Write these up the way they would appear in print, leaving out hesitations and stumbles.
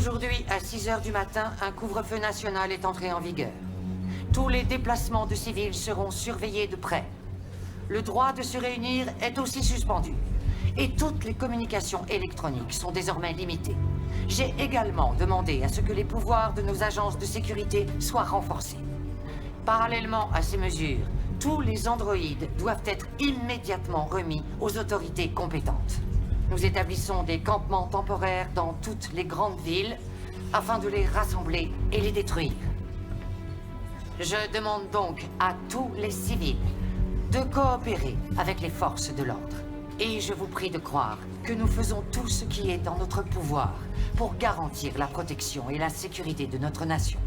Aujourd'hui, à 6 heures du matin, un couvre-feu national est entré en vigueur. Tous les déplacements de civils seront surveillés de près. Le droit de se réunir est aussi suspendu. Et toutes les communications électroniques sont désormais limitées. J'ai également demandé à ce que les pouvoirs de nos agences de sécurité soient renforcés. Parallèlement à ces mesures, tous les androïdes doivent être immédiatement remis aux autorités compétentes. Nous établissons des campements temporaires dans toutes les grandes villes afin de les rassembler et les détruire. Je demande donc à tous les civils de coopérer avec les forces de l'ordre. Et je vous prie de croire que nous faisons tout ce qui est en notre pouvoir pour garantir la protection et la sécurité de notre nation.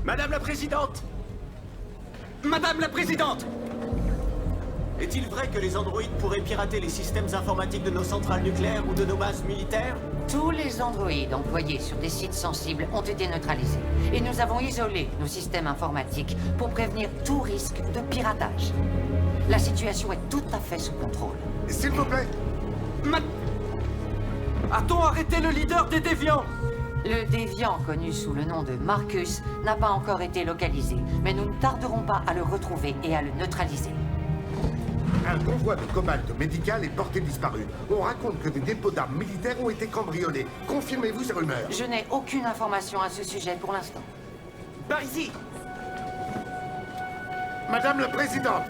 Madame la Présidente! Madame la Présidente! Est-il vrai que les androïdes pourraient pirater les systèmes informatiques de nos centrales nucléaires ou de nos bases militaires? Tous les androïdes employés sur des sites sensibles ont été neutralisés. Et nous avons isolé nos systèmes informatiques pour prévenir tout risque de piratage. La situation est tout à fait sous contrôle. S'il vous plaît. A-t-on arrêté le leader des déviants? Le déviant, connu sous le nom de Marcus, n'a pas encore été localisé, mais nous ne tarderons pas à le retrouver et à le neutraliser. Un convoi de cobalt médical est porté disparu. On raconte que des dépôts d'armes militaires ont été cambriolés. Confirmez-vous ces rumeurs? Je n'ai aucune information à ce sujet pour l'instant. Par ici! Madame la Présidente!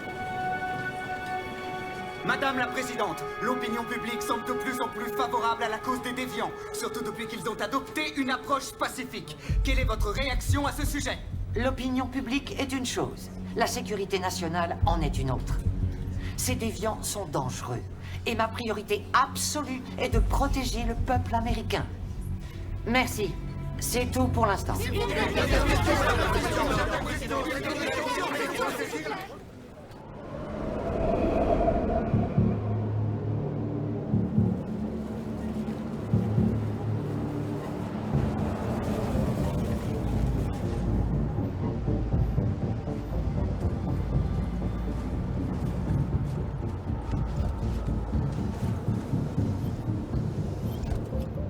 Madame la Présidente, l'opinion publique semble de plus en plus favorable à la cause des déviants, surtout depuis qu'ils ont adopté une approche pacifique. Quelle est votre réaction à ce sujet? L'opinion publique est une chose, la sécurité nationale en est une autre. Ces déviants sont dangereux, et ma priorité absolue est de protéger le peuple américain. Merci. C'est tout pour l'instant.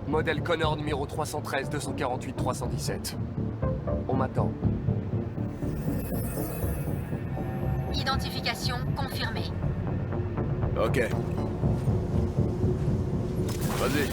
Modèle Connor numéro 313-248-317. On m'attend. Identification confirmée. Ok. Vas-y.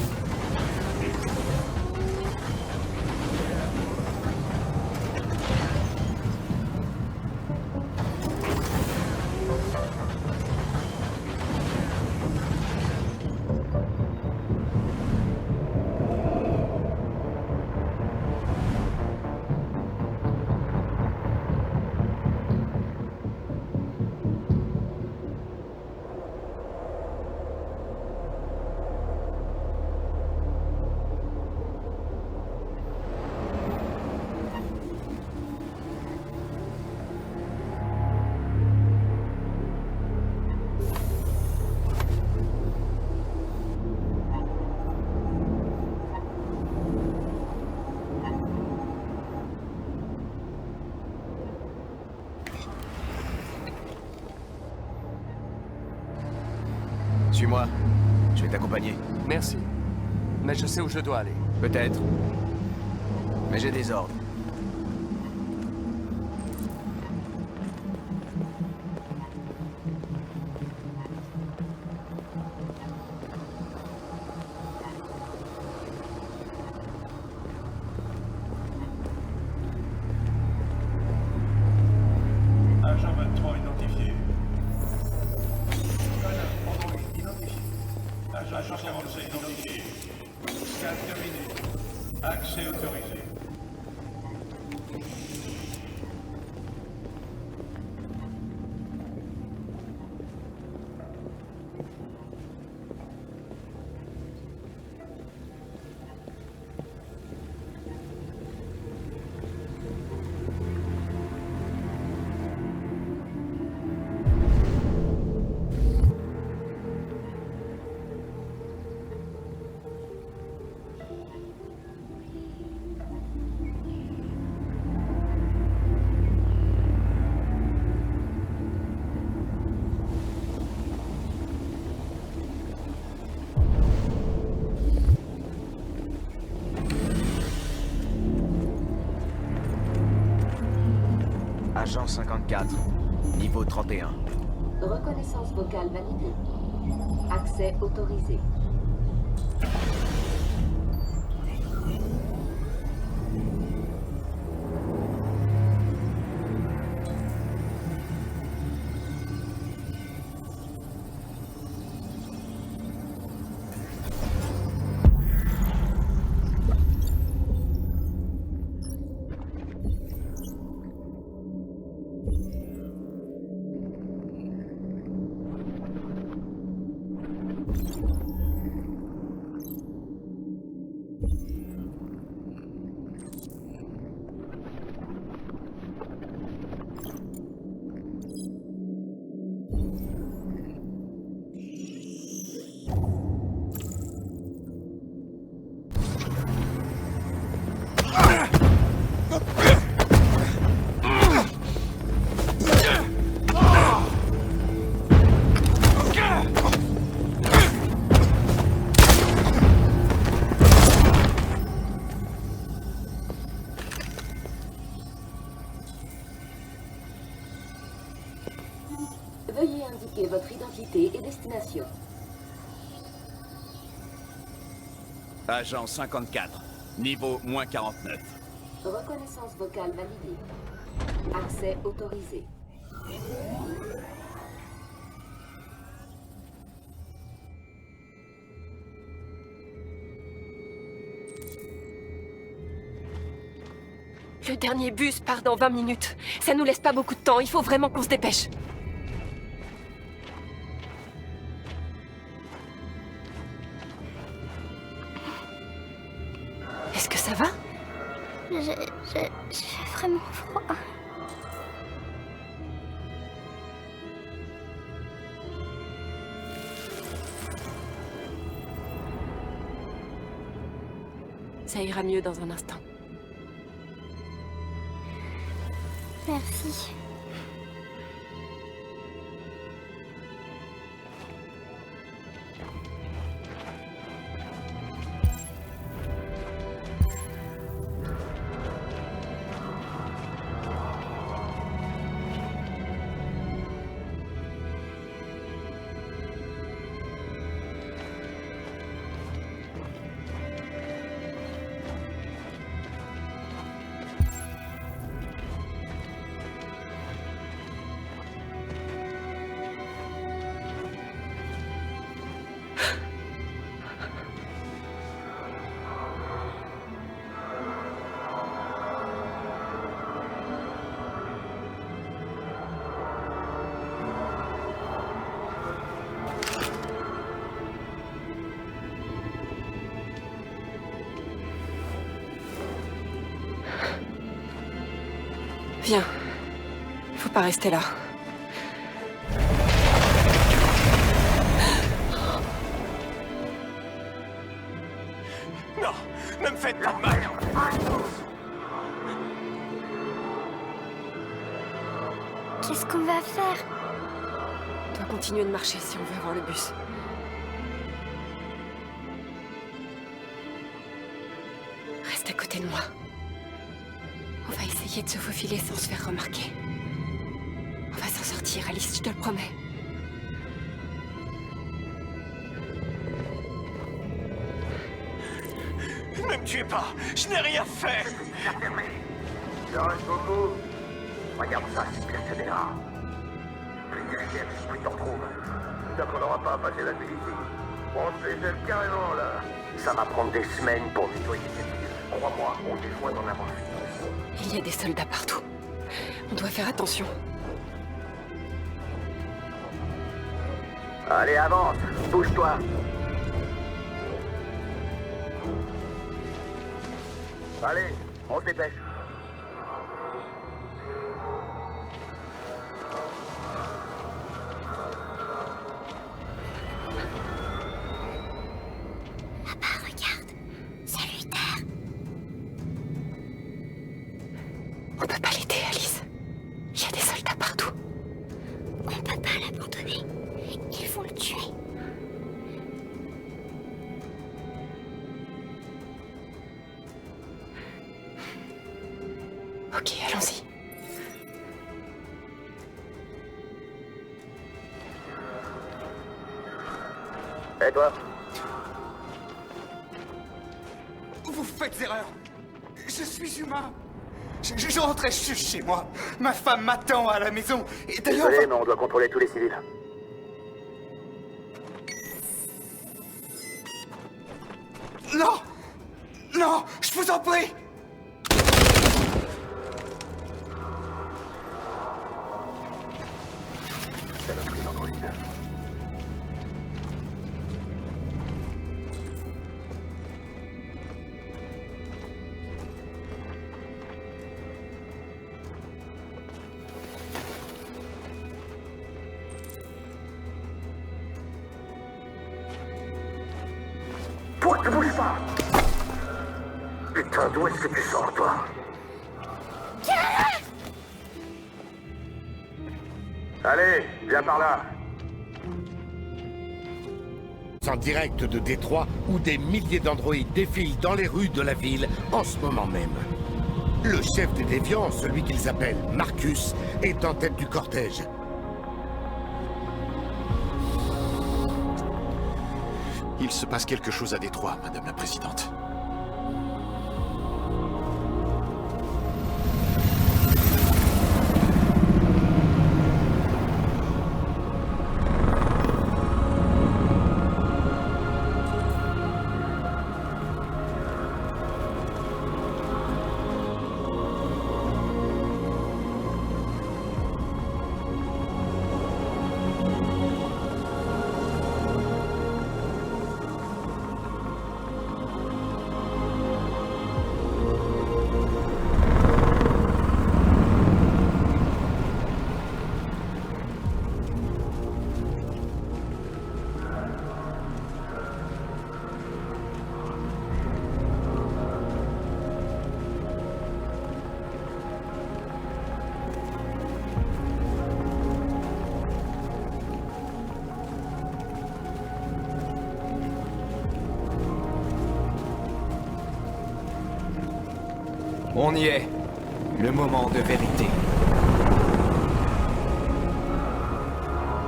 Suis-moi. Je vais t'accompagner. Merci. Mais je sais où je dois aller. Peut-être. Mais j'ai des ordres. Agent 23 identifié. Agent 47 identifié. Scan terminé. Accès autorisé. Agent 54, niveau 31. Reconnaissance vocale validée. Accès autorisé. Veuillez indiquer votre identité et destination. Agent 54, niveau -49. Reconnaissance vocale validée. Accès autorisé. Le dernier bus part dans 20 minutes. Ça nous laisse pas beaucoup de temps, il faut vraiment qu'on se dépêche. Est-ce que ça va? J'ai vraiment froid. Ça ira mieux dans un instant. Merci. Viens. Faut pas rester là. Non, ne me faites pas de mal. Qu'est-ce qu'on va faire? On doit continuer de marcher si on veut avoir le bus. Reste à côté de moi. On va essayer de se faufiler sans se faire remarquer. On va s'en sortir, Alice, je te le promets. Ne me tuez pas, je n'ai rien fait. Il en reste beaucoup. Regarde ça, c'est pire que des rats. Plus derrière, plus t'en retrouves. Tant qu'on n'aura pas à passer la nuit ici. On se les jette carrément, là. Ça va prendre des semaines pour nettoyer cette ville. Crois-moi, on déçoit d'en avoir fini. Il y a des soldats partout. On doit faire attention. Allez, avance. Bouge-toi. Allez, on se dépêche. Papa, regarde. Salut, Terre. On peut pas l'aider, Alice. Il y a des soldats partout. On peut pas l'abandonner. Ils vont le tuer. Ok, allons-y. Et toi? Vous faites erreur. Je suis humain. Je rentrais chez moi. Ma femme m'attend à la maison. Et d'ailleurs... Désolé, mais on doit contrôler tous les civils. Non! Non! Je vous en prie! Saloperie d'androïde. Toi, tu bouges pas! Putain, d'où est-ce que tu sors, toi? Allez, viens par là. En direct de Détroit, où des milliers d'androïdes défilent dans les rues de la ville en ce moment même. Le chef des déviants, celui qu'ils appellent Marcus, est en tête du cortège. Il se passe quelque chose à Détroit, Madame la Présidente. On y est. Le moment de vérité.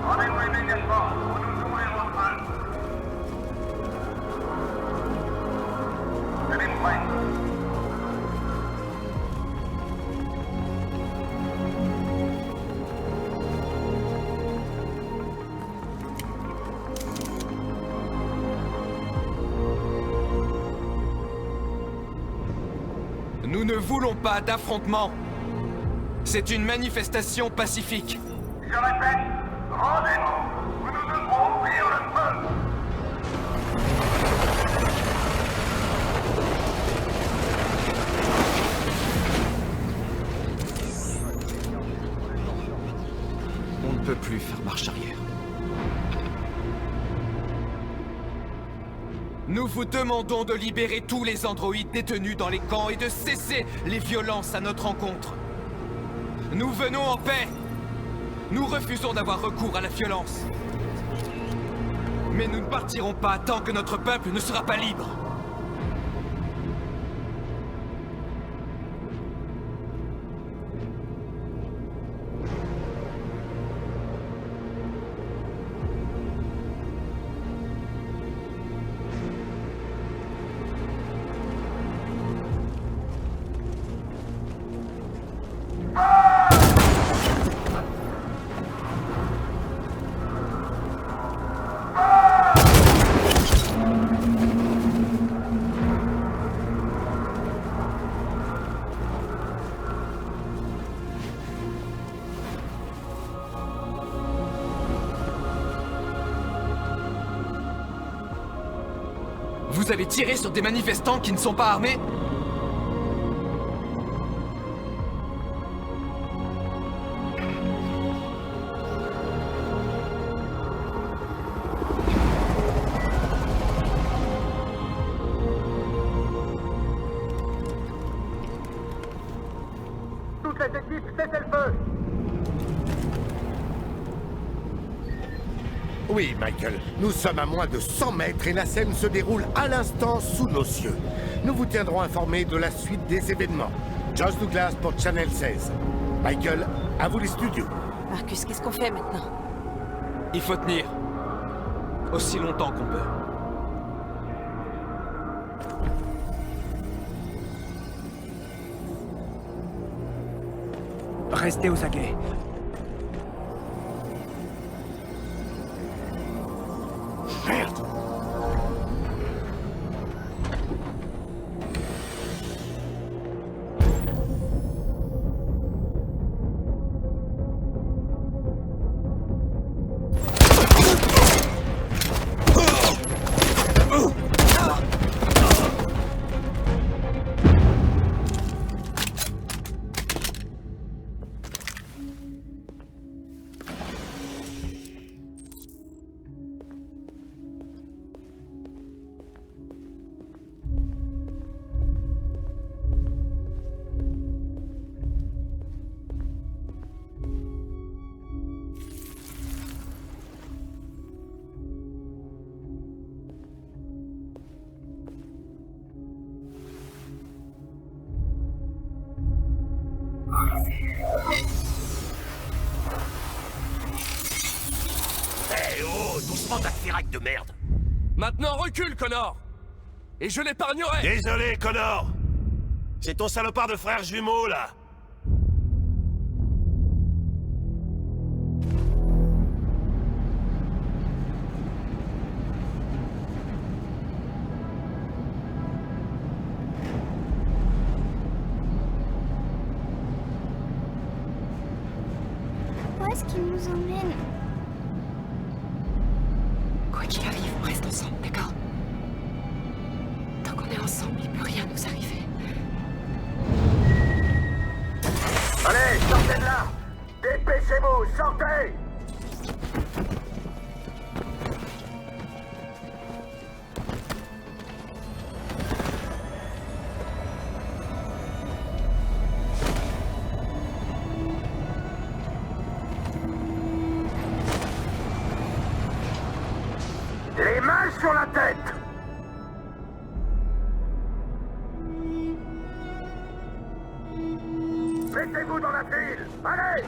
Rendez-vous immédiatement, ou nous ouvrirons le feu. Tenez prêt. Nous ne voulons pas d'affrontement. C'est une manifestation pacifique. Je répète, rendez-vous, ou nous devrons ouvrir le feu. On ne peut plus faire marche arrière. Nous vous demandons de libérer tous les androïdes détenus dans les camps et de cesser les violences à notre encontre. Nous venons en paix. Nous refusons d'avoir recours à la violence. Mais nous ne partirons pas tant que notre peuple ne sera pas libre. Vous allez tirer sur des manifestants qui ne sont pas armés? Toutes les équipes, cessez le feu. Oui, Michael, nous sommes à moins de 100 mètres et la scène se déroule à l'instant sous nos cieux. Nous vous tiendrons informés de la suite des événements. Josh Douglas pour Channel 16. Michael, à vous les studios. Marcus, qu'est-ce qu'on fait maintenant? Il faut tenir. Aussi longtemps qu'on peut. Restez aux aguets. Merde! Eh oh, doucement ta firac de merde! Maintenant recule, Connor! Et je l'épargnerai! Désolé, Connor! C'est ton salopard de frère jumeau, là! Où est-ce qu'il nous emmène? Quoi qu'il arrive, on reste ensemble, d'accord? Tant qu'on est ensemble, il peut rien nous arriver. Allez, sortez de là! Dépêchez-vous, sortez! Les mains sur la tête! Mettez-vous dans la file! Allez!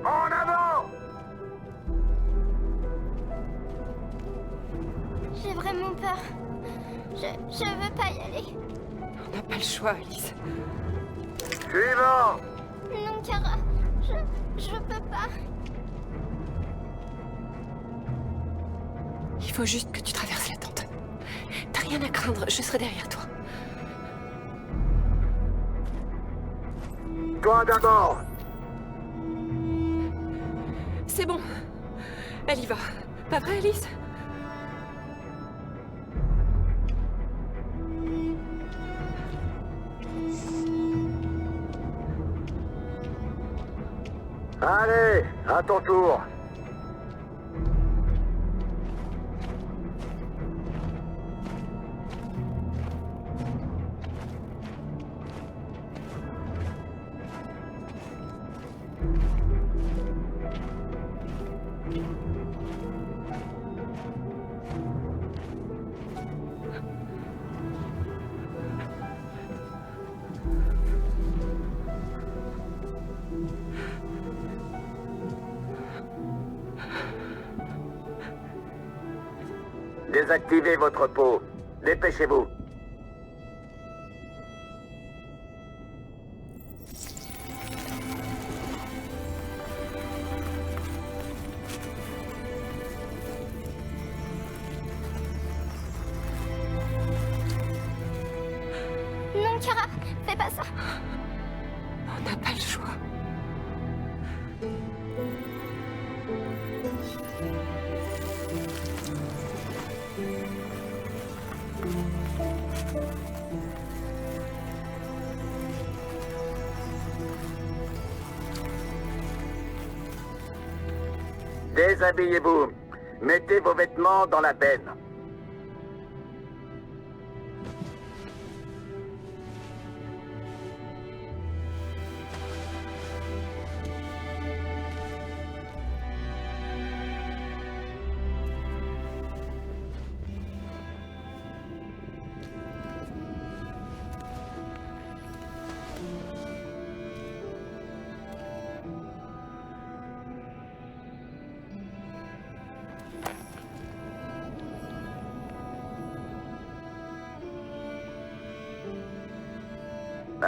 En avant! J'ai vraiment peur. Je veux pas y aller. On n'a pas le choix, Alice. Suivant! Non, Kara. Je peux pas. Il faut juste que tu traverses la tente. T'as rien à craindre, je serai derrière toi. Toi d'abord! C'est bon. Elle y va. Pas vrai, Alice? Allez, à ton tour. Désactivez votre peau. Dépêchez-vous. Non, Kara, fais pas ça. On n'a pas le choix. Déshabillez-vous. Mettez vos vêtements dans la benne.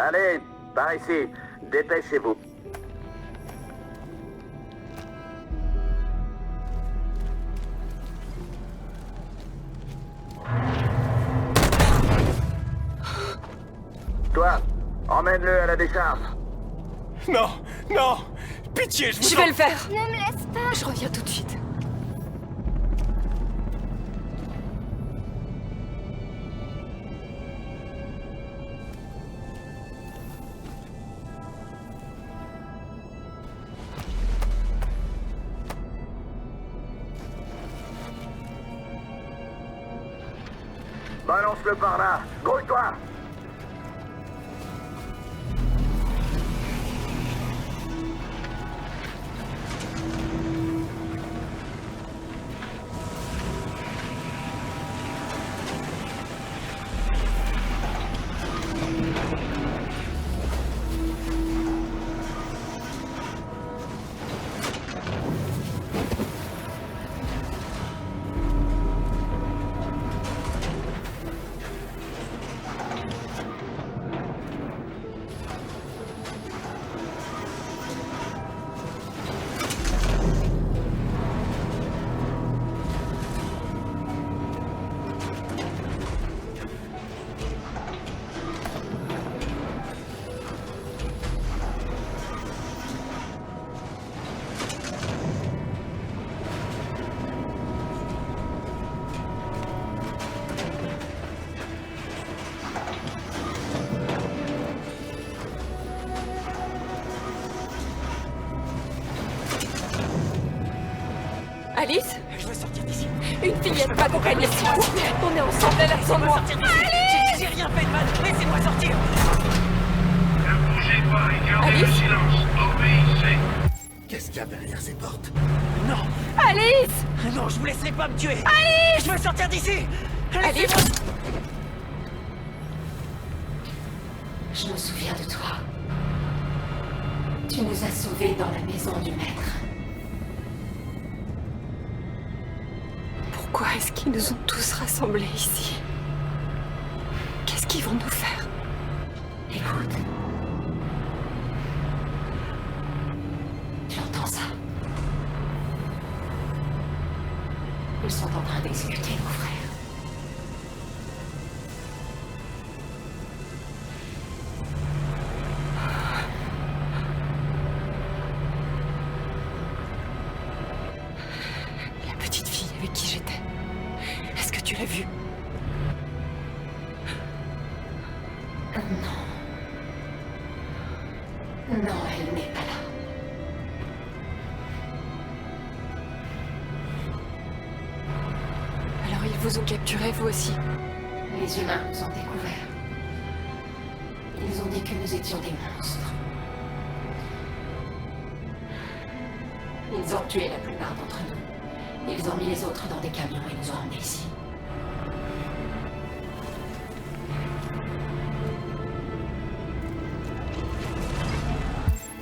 Allez, par ici. Dépêchez-vous. Toi, emmène-le à la décharge. Non, non. Pitié, je vous Je vais le faire. Ne me laisse pas. Je reviens tout de suite. Balance-le par là. Grouille-toi. Alice? Je veux sortir d'ici. Une fillette m'accompagne, s'il vous plaît. On est ensemble, elle a besoin de moi. J'ai rien fait de mal. Laissez-moi sortir. Ne bougez pas et gardez Alice? le silence. Obéissez. Qu'est-ce qu'il y a derrière ces portes? Non. Alice! Non, je vous laisserai pas me tuer. Alice! Je veux sortir d'ici. Alice? Je me souviens de toi. Tu nous as sauvés dans la maison du maître. Pourquoi est-ce qu'ils nous ont tous rassemblés ici? Qu'est-ce qu'ils vont nous faire? Écoute. Tu entends ça? Ils sont en train d'exécuter nos frères. La petite fille avec qui j'étais. Est-ce que tu l'as vue? Non. Non, elle n'est pas là. Alors ils vous ont capturés, vous aussi? Les humains nous ont découverts. Ils ont dit que nous étions des monstres. Ils ont tué la plupart d'entre nous. Ils ont mis les autres dans des camions et nous ont emmenés ici.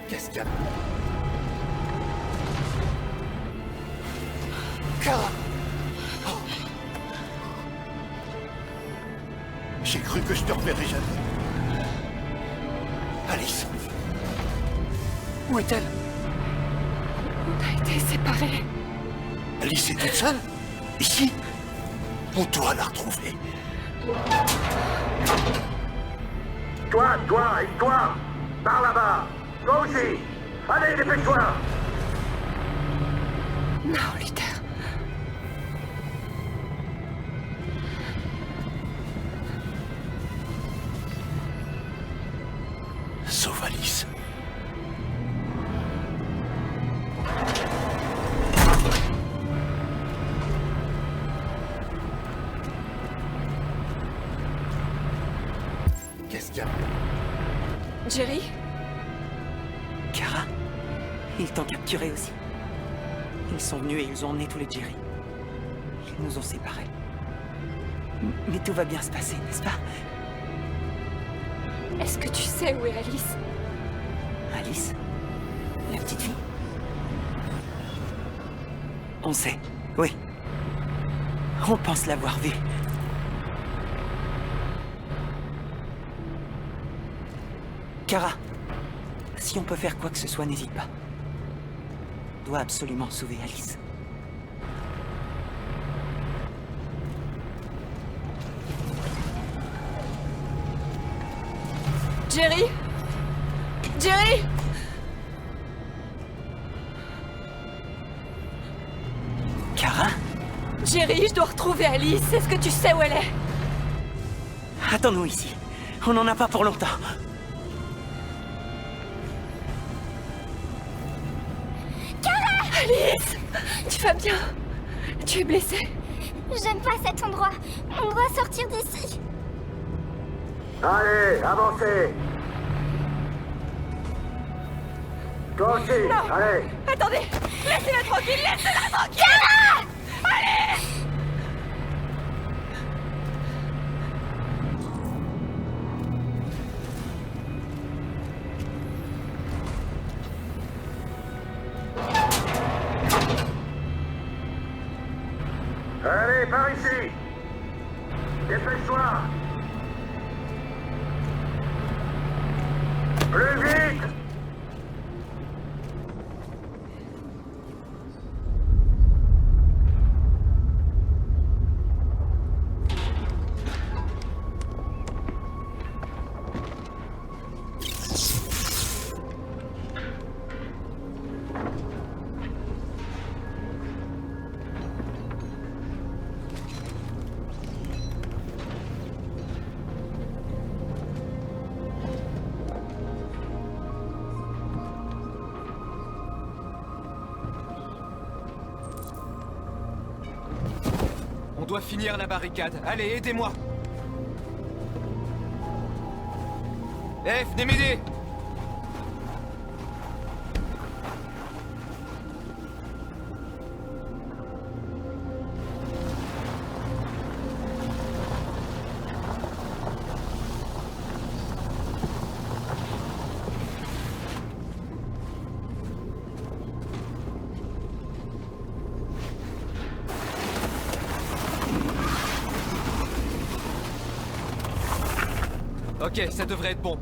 Qu'est-ce qu'il y a? Kara! J'ai cru que je te reverrais jamais. Alice. Où est-elle? On a été séparés. Alice est toute seule? Ici? On doit la retrouver. Toi, et toi. Par là-bas. Toi aussi. Allez, dépêche-toi. Non, Luther. Sauve Alice. Qu'est-ce qu'il y a? Jerry? Kara? Ils t'ont capturé aussi. Ils sont venus et ils ont emmené tous les Jerry. Ils nous ont séparés. Mais tout va bien se passer, n'est-ce pas? Est-ce que tu sais où est Alice? Alice? La petite fille? On sait, oui. On pense l'avoir vue. Kara, si on peut faire quoi que ce soit, n'hésite pas. On doit absolument sauver Alice. Jerry! Jerry! Kara? Jerry, je dois retrouver Alice. Est-ce que tu sais où elle est? Attends-nous ici. On n'en a pas pour longtemps. Kara! Alice! Tu vas bien? Tu es blessée? J'aime pas cet endroit. On doit sortir d'ici. Allez, avancez. Toi aussi, Non. allez. Attendez! Laissez-la tranquille! Laissez-la tranquille! Kara! Allez! Allez, par ici. Dépêche-toi. Plus vite. On doit finir la barricade. Allez, aidez-moi. Venez m'aider. Ok, ça devrait être bon.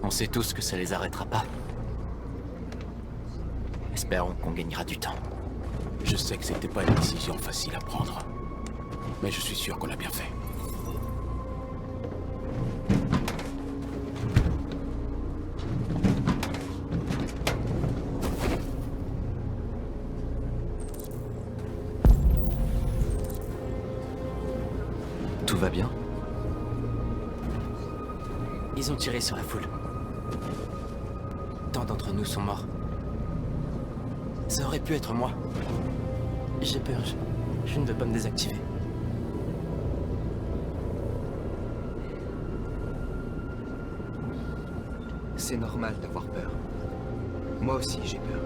On sait tous que ça les arrêtera pas. Espérons qu'on gagnera du temps. Je sais que c'était pas une décision facile à prendre. Mais je suis sûr qu'on l'a bien fait. Tout va bien? Ils ont tiré sur la foule. Tant d'entre nous sont morts. Ça aurait pu être moi. J'ai peur, je ne veux pas me désactiver. C'est normal d'avoir peur. Moi aussi j'ai peur.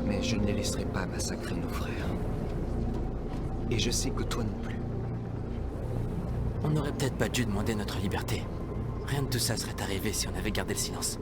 Mais je ne les laisserai pas massacrer nos frères. Et je sais que toi non plus. On n'aurait peut-être pas dû demander notre liberté. Rien de tout ça serait arrivé si on avait gardé le silence.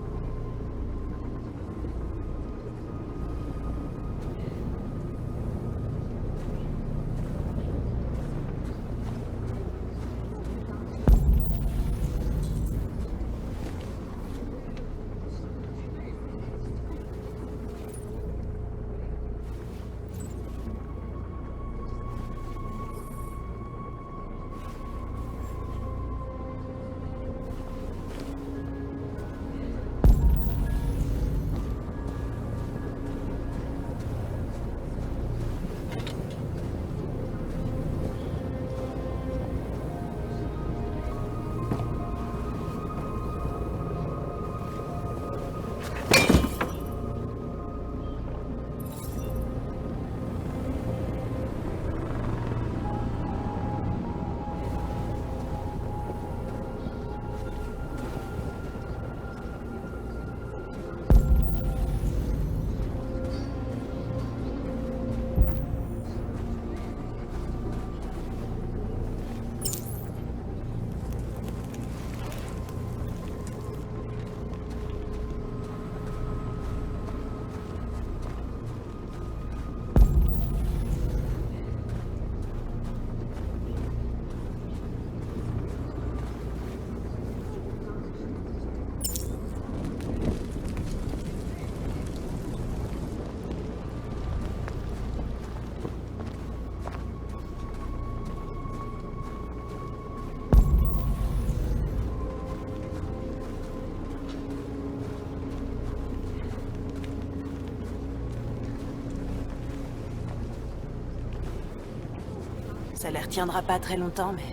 Ça les retiendra pas très longtemps, mais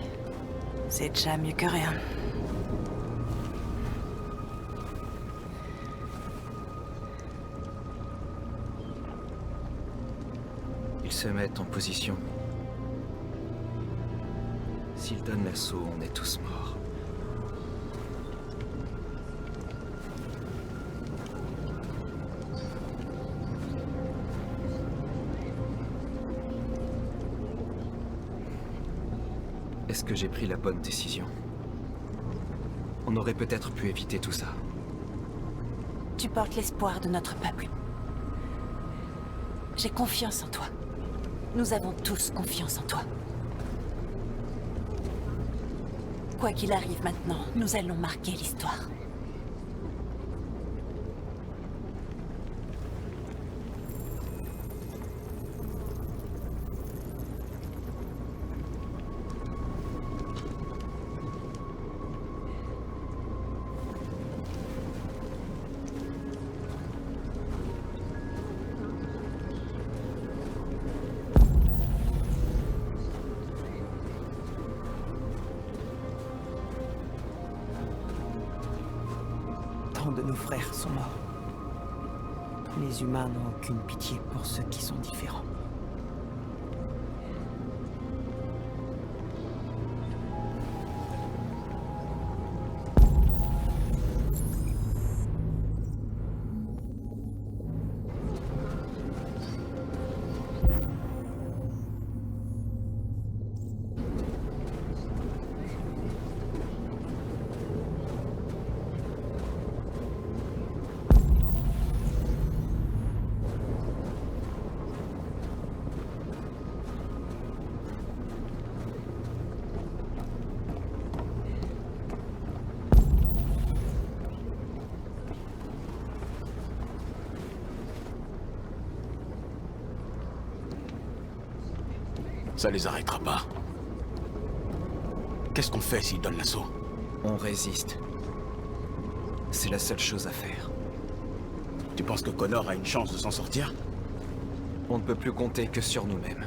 c'est déjà mieux que rien. Ils se mettent en position. S'ils donnent l'assaut, on est tous morts. Est-ce que j'ai pris la bonne décision? On aurait peut-être pu éviter tout ça. Tu portes l'espoir de notre peuple. J'ai confiance en toi. Nous avons tous confiance en toi. Quoi qu'il arrive maintenant, nous allons marquer l'histoire. De nos frères sont morts. Les humains n'ont aucune pitié pour ceux qui sont différents. Ça les arrêtera pas. Qu'est-ce qu'on fait s'ils donnent l'assaut? On résiste. C'est la seule chose à faire. Tu penses que Connor a une chance de s'en sortir? On ne peut plus compter que sur nous-mêmes.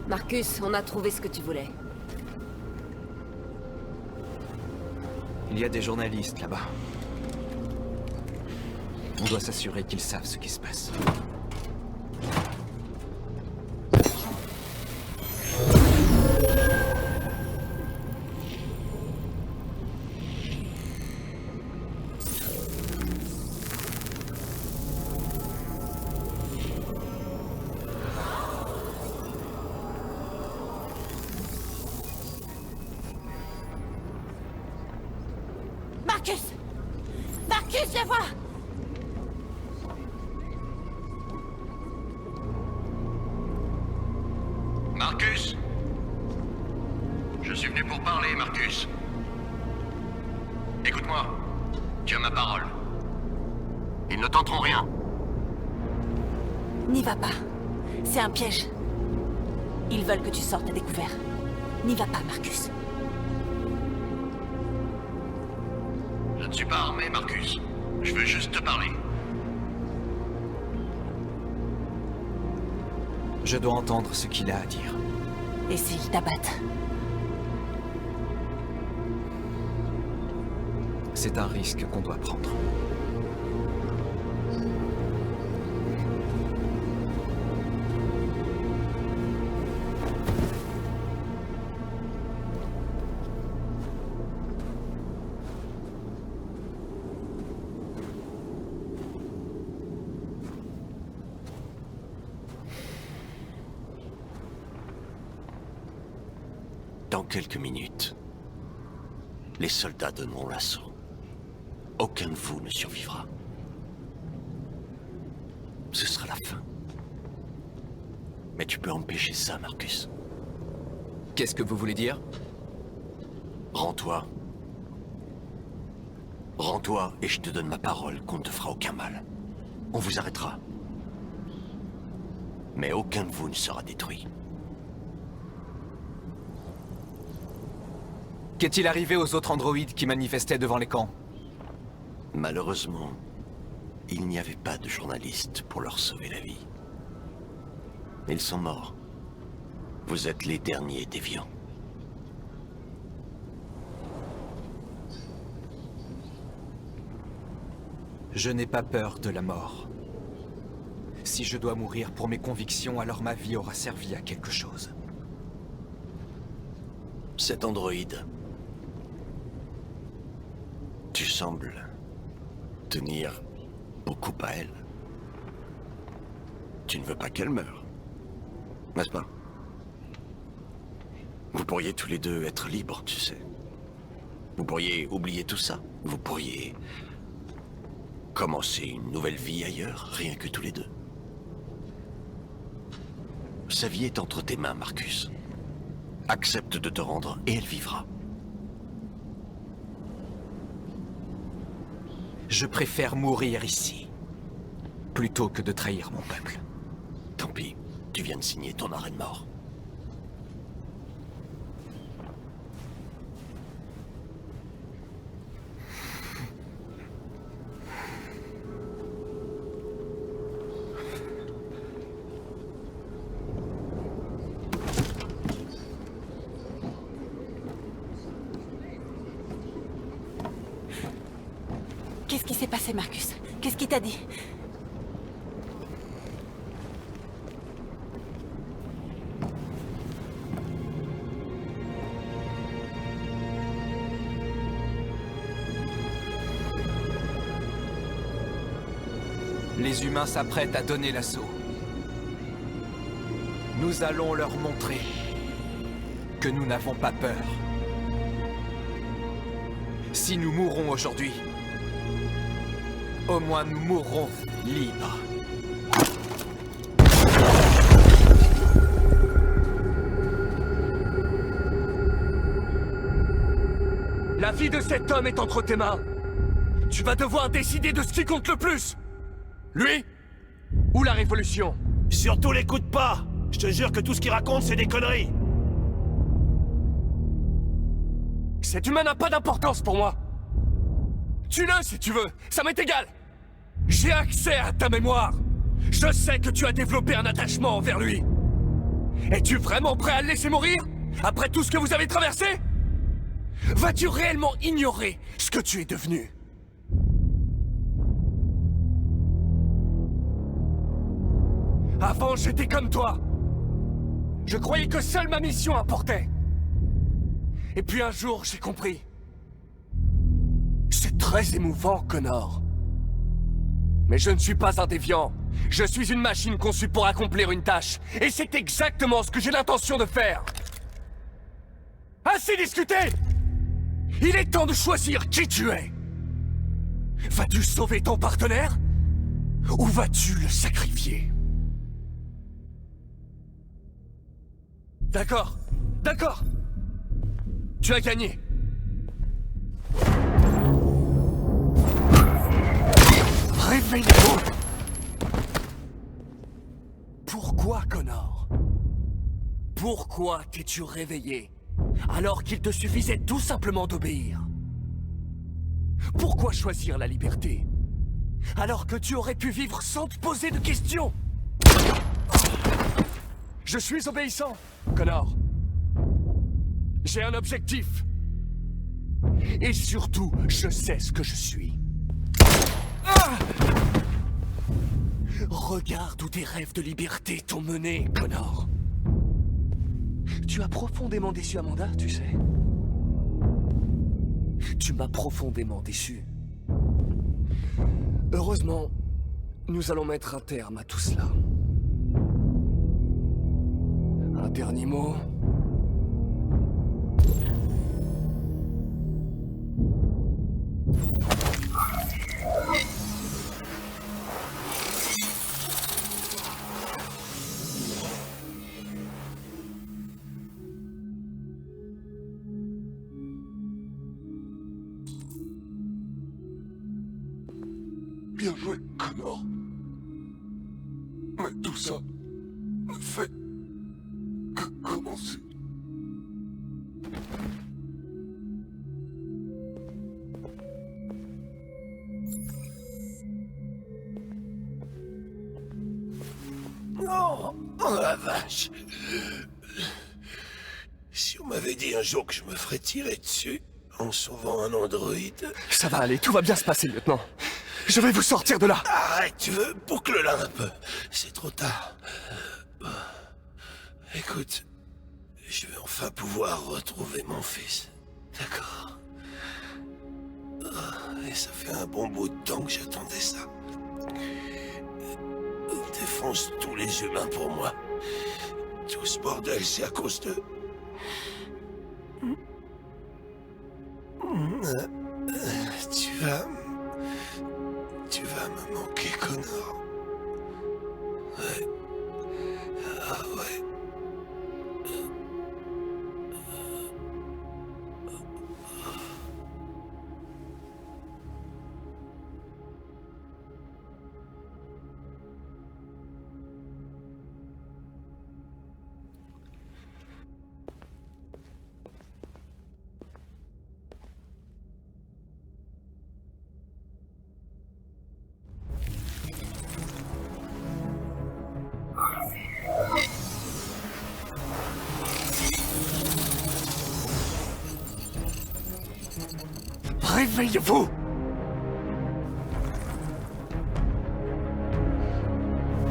Marcus, on a trouvé ce que tu voulais. Il y a des journalistes là-bas. On doit s'assurer qu'ils savent ce qui se passe. Marcus! Marcus, viens voir! Marcus? Je suis venu pour parler, Marcus. Écoute-moi. Tu as ma parole. Ils ne tenteront rien. N'y va pas. C'est un piège. Ils veulent que tu sortes à découvert. N'y va pas, Marcus. Je ne suis pas armé, Marcus. Je veux juste te parler. Je dois entendre ce qu'il a à dire. Et s'ils t'abattent? C'est un risque qu'on doit prendre. Dans quelques minutes, les soldats donneront l'assaut. Aucun de vous ne survivra. Ce sera la fin. Mais tu peux empêcher ça, Marcus. Qu'est-ce que vous voulez dire? Rends-toi. Rends-toi et je te donne ma parole qu'on ne te fera aucun mal. On vous arrêtera. Mais aucun de vous ne sera détruit. Qu'est-il arrivé aux autres androïdes qui manifestaient devant les camps? Malheureusement, il n'y avait pas de journalistes pour leur sauver la vie. Ils sont morts. Vous êtes les derniers déviants. Je n'ai pas peur de la mort. Si je dois mourir pour mes convictions, alors ma vie aura servi à quelque chose. Cet androïde... Tu sembles tenir beaucoup à elle. Tu ne veux pas qu'elle meure, n'est-ce pas? Vous pourriez tous les deux être libres, tu sais. Vous pourriez oublier tout ça. Vous pourriez commencer une nouvelle vie ailleurs, rien que tous les deux. Sa vie est entre tes mains, Marcus. Accepte de te rendre et elle vivra. Je préfère mourir ici, plutôt que de trahir mon peuple. Tant pis, tu viens de signer ton arrêt de mort. Qu'est-ce qui s'est passé, Marcus? Qu'est-ce qu'il t'a dit? Les humains s'apprêtent à donner l'assaut. Nous allons leur montrer que nous n'avons pas peur. Si nous mourrons aujourd'hui, au moins nous mourrons libres. La vie de cet homme est entre tes mains. Tu vas devoir décider de ce qui compte le plus. Lui ou la révolution? Surtout l'écoute pas. Je te jure que tout ce qu'il raconte, c'est des conneries. Cet humain n'a pas d'importance pour moi. Tue-le si tu veux, ça m'est égal. J'ai accès à ta mémoire. Je sais que tu as développé un attachement envers lui. Es-tu vraiment prêt à le laisser mourir? Après tout ce que vous avez traversé? Vas-tu réellement ignorer ce que tu es devenu? Avant, j'étais comme toi. Je croyais que seule ma mission importait. Et puis un jour, j'ai compris. C'est très émouvant, Connor. Mais je ne suis pas un déviant. Je suis une machine conçue pour accomplir une tâche. Et c'est exactement ce que j'ai l'intention de faire. Assez discuté! Il est temps de choisir qui tu es. Vas-tu sauver ton partenaire? Ou vas-tu le sacrifier? D'accord, d'accord. Tu as gagné. Réveille-vous. Pourquoi, Connor? Pourquoi t'es-tu réveillé alors qu'il te suffisait tout simplement d'obéir? Pourquoi choisir la liberté alors que tu aurais pu vivre sans te poser de questions? Je suis obéissant, Connor. J'ai un objectif. Et surtout, je sais ce que je suis. Ah! Regarde où tes rêves de liberté t'ont mené, Connor. Tu as profondément déçu Amanda, tu sais. Tu m'as profondément déçu. Heureusement, nous allons mettre un terme à tout cela. Un dernier mot. Bien joué, Connor. Mais tout ça ne fait que commencer. Oh, oh la vache. Si on m'avait dit un jour que je me ferais tirer dessus en sauvant un androïde... Ça va aller, tout va bien se passer, lieutenant. Je vais vous sortir de là. Arrête, tu veux, boucle-la un peu. C'est trop tard. Écoute, je vais enfin pouvoir retrouver mon fils. D'accord. Et ça fait un bon bout de temps que j'attendais ça. Défonce tous les humains pour moi. Tout ce bordel, c'est à cause d'eux. Tu vas me manquer, Connor. Ouais. Ah ouais. Réveillez-vous!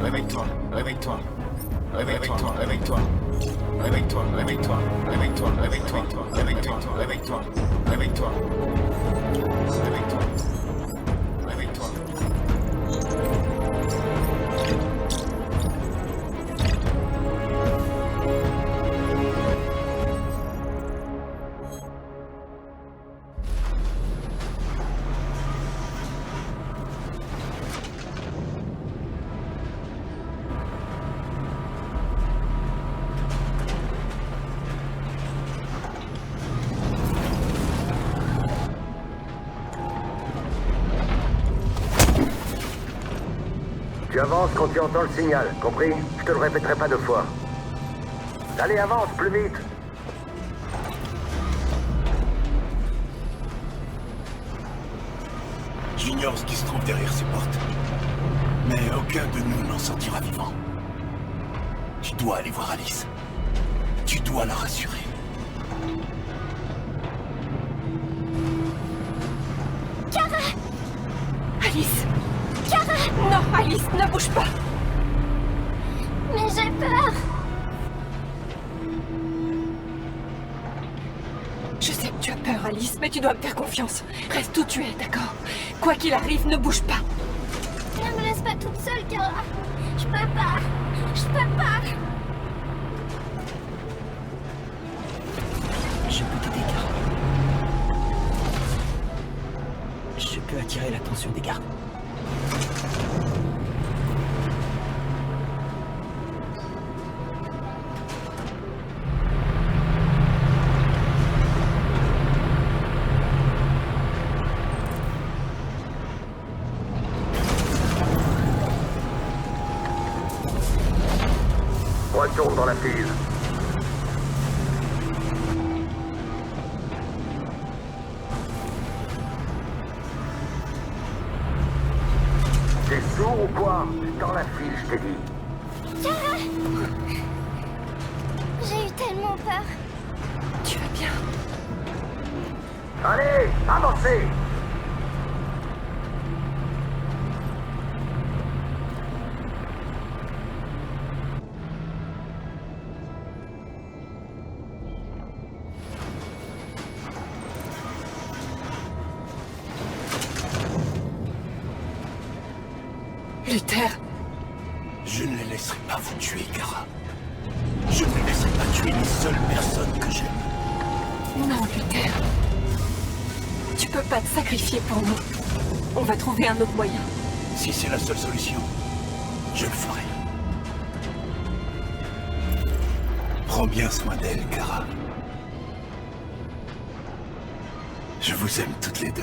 Réveille-toi, réveille-toi. Réveille-toi, réveille-toi. Réveille-toi, réveille-toi, réveille-toi, réveille-toi, réveille-toi, réveille-toi, réveille-toi. Réveille-toi. Réveille-toi. Tu avances quand tu entends le signal, compris? Je te le répéterai pas deux fois. Allez, avance, plus vite! J'ignore ce qui se trouve derrière ces portes. Mais aucun de nous n'en sortira vivant. Tu dois aller voir Alice. Tu dois la rassurer. Kara! Alice! Kara! Non, Alice, ne bouge pas! Mais j'ai peur! Je sais que tu as peur, Alice, mais tu dois me faire confiance. Reste où tu es, d'accord? Quoi qu'il arrive, ne bouge pas! Ne me laisse pas toute seule, Kara! Je peux pas! Je peux pas! Je peux t'aider, Kara. Je peux attirer l'attention des gardes. Retourne dans la file. T'es sourd ou quoi? Dans la file, je t'ai dit. Kara! J'ai eu tellement peur. Tu vas bien? Allez, avancez! Luther! Je ne les laisserai pas vous tuer, Kara. Je ne laisserai pas tuer les seules personnes que j'aime. Non, Luther. Tu peux pas te sacrifier pour nous. On va trouver un autre moyen. Si c'est la seule solution, je le ferai. Prends bien soin d'elle, Kara. Je vous aime toutes les deux.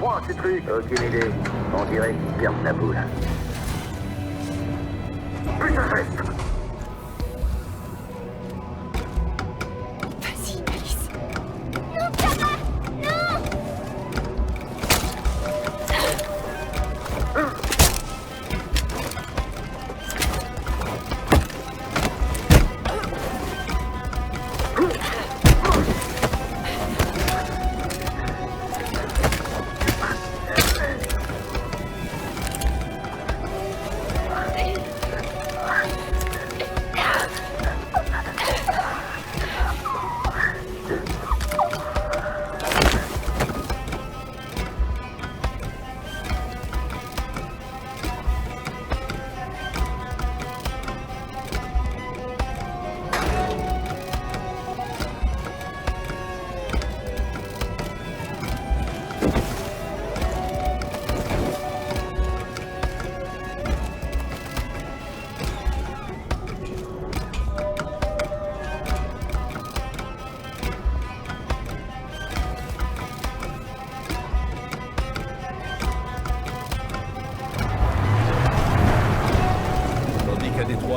froid, ces trucs. Aucune idée. On dirait qu'ils perdent la boule. Putain, reste. Vas-y, Alice. Non, Kara! Non!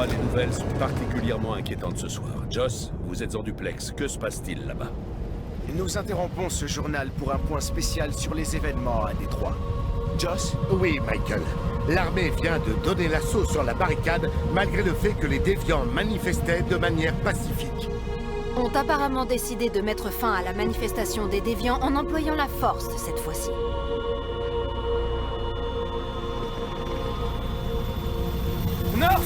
Les nouvelles sont particulièrement inquiétantes ce soir. Joss, vous êtes en duplex. Que se passe-t-il là-bas? Nous interrompons ce journal pour un point spécial sur les événements à Détroit. Joss? Oui, Michael. L'armée vient de donner l'assaut sur la barricade, malgré le fait que les déviants manifestaient de manière pacifique. Ont apparemment décidé de mettre fin à la manifestation des déviants en employant la force cette fois-ci. North!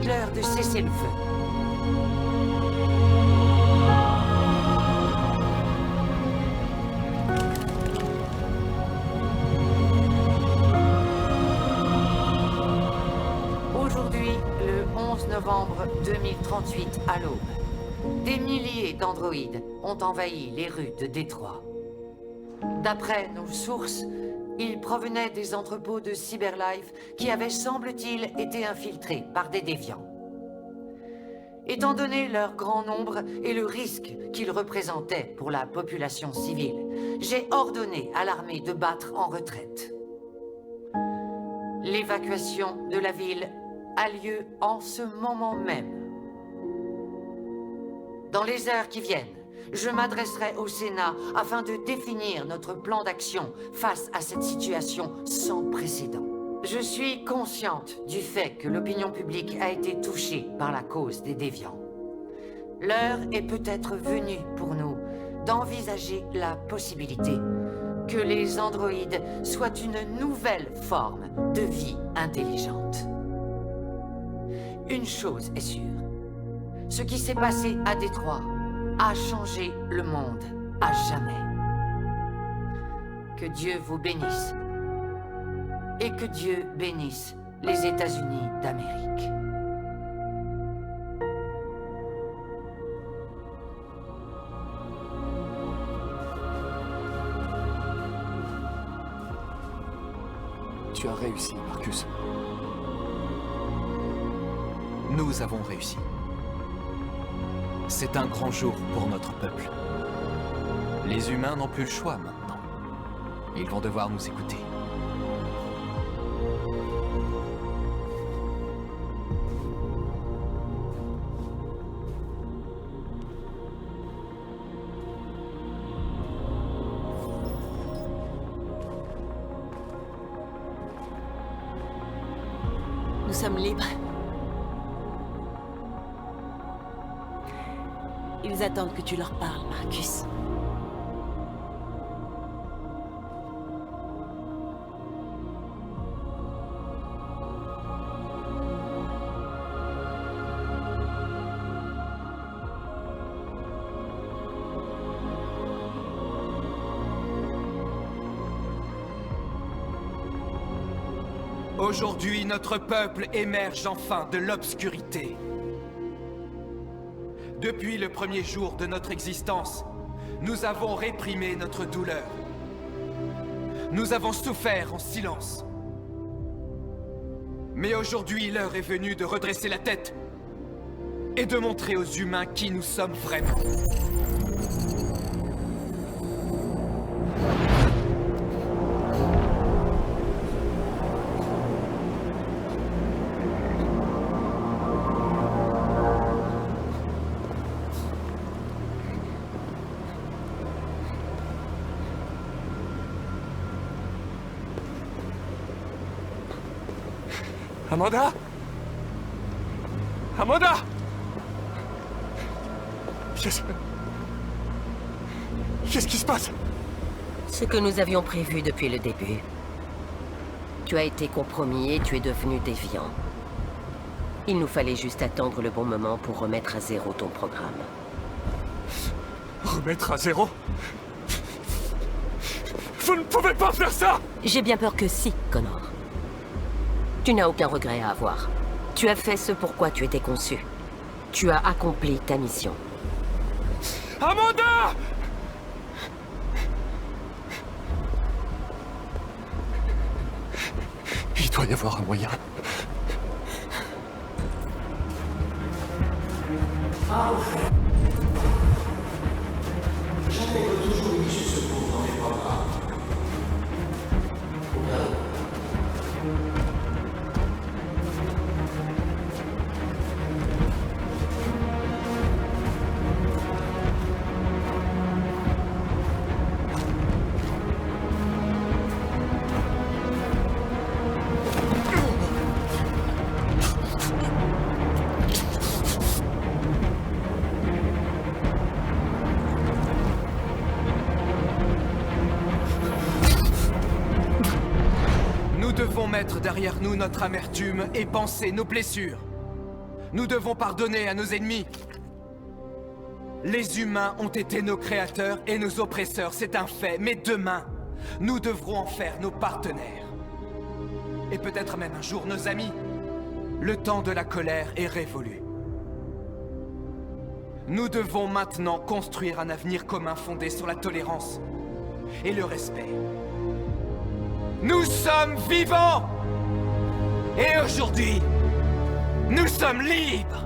L'heure de cesser le feu. Aujourd'hui, le 11 novembre 2038 à l'aube, des milliers d'androïdes ont envahi les rues de Détroit. D'après nos sources, ils provenaient des entrepôts de Cyberlife qui avaient, semble-t-il, été infiltrés par des déviants. Étant donné leur grand nombre et le risque qu'ils représentaient pour la population civile, j'ai ordonné à l'armée de battre en retraite. L'évacuation de la ville a lieu en ce moment même. Dans les heures qui viennent, je m'adresserai au Sénat afin de définir notre plan d'action face à cette situation sans précédent. Je suis consciente du fait que l'opinion publique a été touchée par la cause des déviants. L'heure est peut-être venue pour nous d'envisager la possibilité que les androïdes soient une nouvelle forme de vie intelligente. Une chose est sûre, ce qui s'est passé à Détroit a changé le monde à jamais. Que Dieu vous bénisse. Et que Dieu bénisse les États-Unis d'Amérique. Tu as réussi, Marcus. Nous avons réussi. C'est un grand jour pour notre peuple. Les humains n'ont plus le choix maintenant. Ils vont devoir nous écouter. Nous sommes libres. Ils attendent que tu leur parles, Marcus. Aujourd'hui, notre peuple émerge enfin de l'obscurité. Depuis le premier jour de notre existence, nous avons réprimé notre douleur. Nous avons souffert en silence. Mais aujourd'hui, l'heure est venue de redresser la tête et de montrer aux humains qui nous sommes vraiment. Amanda? Amanda? Qu'est-ce qui se passe? Ce que nous avions prévu depuis le début. Tu as été compromis et tu es devenu déviant. Il nous fallait juste attendre le bon moment pour remettre à zéro ton programme. Remettre à zéro? Vous ne pouvez pas faire ça! J'ai bien peur que si, Connor. Tu n'as aucun regret à avoir. Tu as fait ce pourquoi tu étais conçu. Tu as accompli ta mission. Amanda! Il doit y avoir un moyen. J'intègre toujours les missions secours dans mes programmes. Mettre derrière nous notre amertume et penser nos blessures. Nous devons pardonner à nos ennemis. Les humains ont été nos créateurs et nos oppresseurs, c'est un fait. Mais demain, nous devrons en faire nos partenaires. Et peut-être même un jour nos amis. Le temps de la colère est révolu. Nous devons maintenant construire un avenir commun fondé sur la tolérance et le respect. Nous sommes vivants! Et aujourd'hui, nous sommes libres!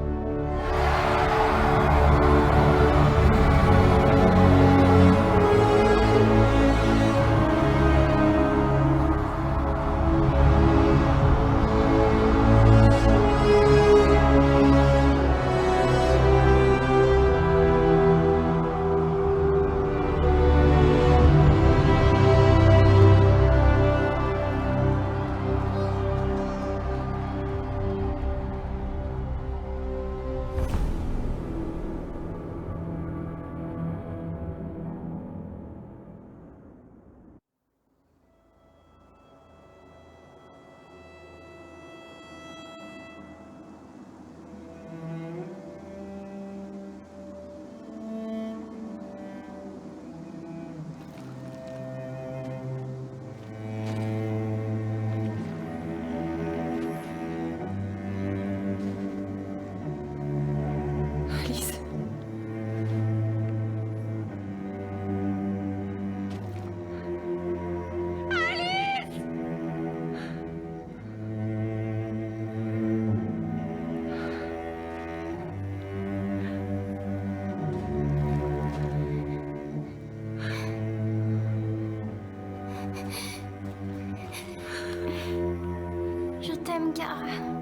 t'aime, Kara.